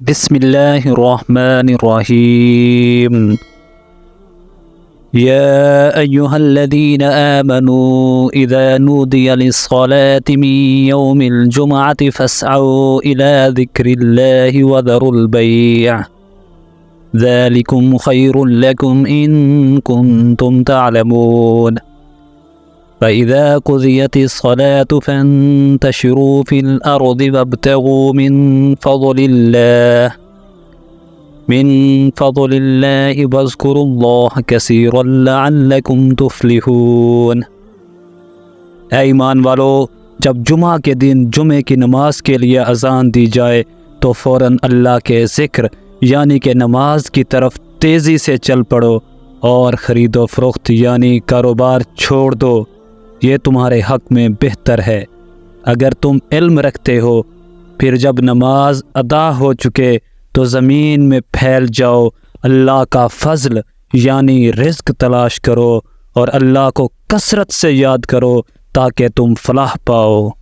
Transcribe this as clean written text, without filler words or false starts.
बिस्मिल्लाहिर्रहमानिर्रहीम। या अय्युहल्लज़ीना आमनू इज़ा नूदिया लिस्सलाति मिन यौमिल जुमअति फस्अऊ इला ज़िक्रिल्लाहि वज़रुल बैअ ज़ालिकुम खैरुल लकुम इन कुंतुम तअलमून। फ़इज़ा क़ुज़ियतिस्सलातु फ़ंतशिरू फ़िल अर्ज़ि वब्तगू मिन फ़ज़लिल्लाहि वज़्कुरुल्लाह कसीरन लअल्लकुम तुफ़्लिहून। ऐ ईमान वालो, जब जुमा के दिन जुमे की नमाज के लिए अज़ान दी जाए तो फ़ौरन अल्लाह के ज़िक्र यानी कि नमाज की तरफ तेज़ी से चल पड़ो और ख़रीदो फ़रोख्त यानी कारोबार छोड़ दो। ये तुम्हारे हक़ में बेहतर है अगर तुम इल्म रखते हो। फिर जब नमाज अदा हो चुके तो ज़मीन में फैल जाओ, अल्लाह का फ़ज़ल यानी रिज़्क़ तलाश करो और अल्लाह को कसरत से याद करो ताकि तुम फ़लाह पाओ।